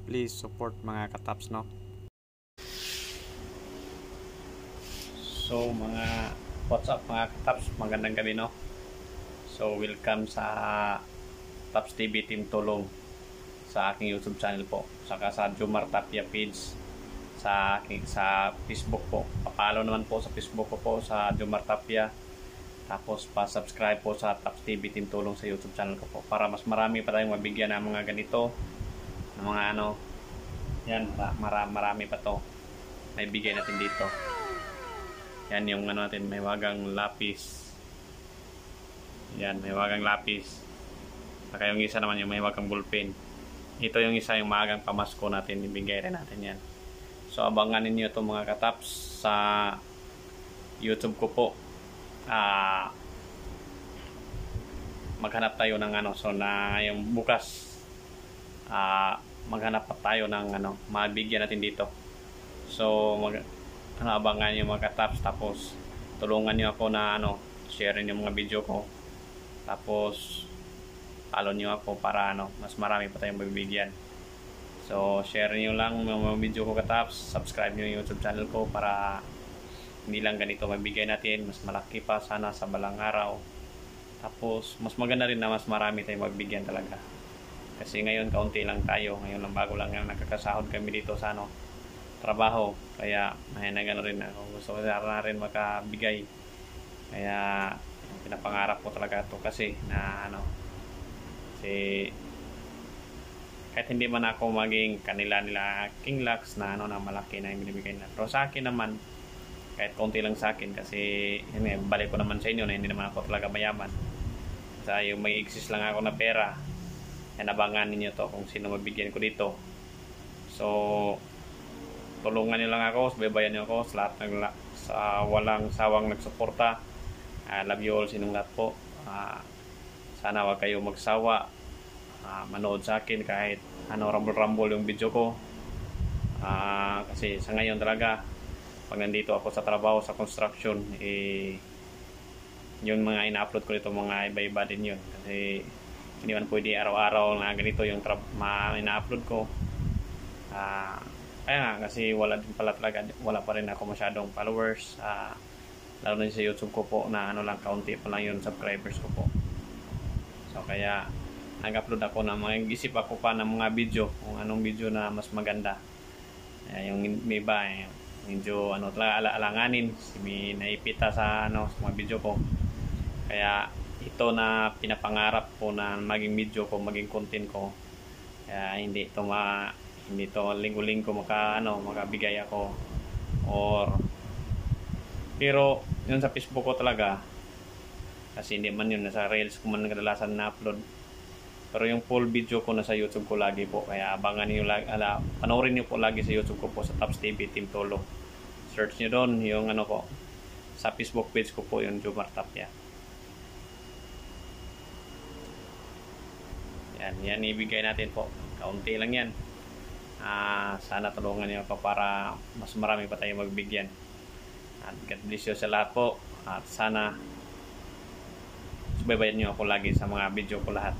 Please support mga kataps, no? So what's up mga kataps, magandang gabi, no? So welcome sa Taps TV Team Tulong sa aking YouTube channel po, saka sa Jomar Tapia page sa Facebook po. Pa-follow naman po sa Facebook ko po sa Jomar Tapia, tapos pa-subscribe po sa Taps TV Team Tulong sa YouTube channel ko po para mas marami pa tayong mabigyan ng mga ganito, ng mga yan, marami pa to may bigay natin dito. Yan yung natin, may wagang lapis. Yan, may wagang lapis. Saka yung isa naman yung may wagang ballpen. Ito yung isa, yung maagang pamasko natin, ibigay rin natin yan. So abangan ninyo ito mga kataps sa YouTube ko po. Maghanap tayo ng so na yung bukas maghanap pa tayo ng mabigyan natin dito. So abangan nyo mga kataps, tapos tulungan nyo ako na share yung mga video ko, tapos follow nyo ako para mas marami pa tayong mabibigyan. So share nyo lang yung mga video ko kataps, subscribe nyo yung YouTube channel ko para hindi lang ganito mabigay natin, mas malaki pa sana sa balang araw. Tapos mas maganda rin na mas marami tayong mabibigyan talaga, kasi ngayon kaunti lang tayo, ngayon lang bago lang nakakasahod kami dito sa trabaho, kaya may rin ako, gusto ko na rin makabigay, kaya pinapangarap ko talaga to, kasi na kasi kahit hindi man ako maging kanila King Lux na na malaki na yung binibigay na, pero sa akin naman kahit konti lang sa akin, kasi balik ko naman sa inyo na hindi naman ako talaga mayaman, sa yung may exist lang ako na pera. Yan, abangan ninyo to kung sino mabigyan ko dito. So tulungan nyo lang ako, babayan nyo ako sa lahat sa walang sawang nagsuporta. Love you all, sinong lahat po. Sana wag kayo magsawa manood sa akin kahit rumble yung video ko, kasi sa ngayon talaga pag nandito ako sa trabaho sa construction, yung mga ina-upload ko dito mga iba-iba din yun, kasi hindi man pwede araw-araw na ganito yung ina-upload ko. Kaya nga, kasi wala din pala talaga, wala pa rin ako masyadong followers, lalo na sa YouTube ko po na lang, kaunti pa lang yung subscribers ko po. So kaya nag-upload ako ng mga, isip ako pa ng mga video, kung anong video na mas maganda. Yung may iba medyo talaga alanganin, may naipita sa sa mga video ko. Kaya ito na pinapangarap ko na maging video ko, maging content ko. Kaya hindi ito linggo-linggo makabigay ako, pero yun sa Facebook ko talaga, kasi hindi man yun nasa Reels ko man kadalasan na upload, pero yung full video ko nasa YouTube ko lagi po. Kaya abangan niyo panoorin niyo po lagi sa YouTube ko po, sa Taps TV Team Tulong. Search niyo doon yung po, sa Facebook page ko po yung Jomar Tapia. Yan ibigay natin po, kaunti lang yan. Sana tulungan niyo ako para mas marami pa tayong magbigyan. At God bless you sa lahat po, at sana subaybayan niyo ako lagi sa mga video ko lahat.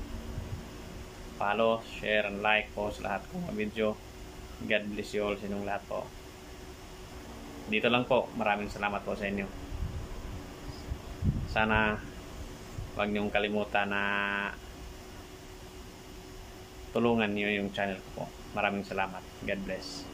Follow, share, and like po sa lahat ng mga video. God bless you all, sinong lahat po. Dito lang po, maraming salamat po sa inyo. Sana wag niyong kalimutan na tulungan niyo yung channel ko po. Maraming salamat. God bless.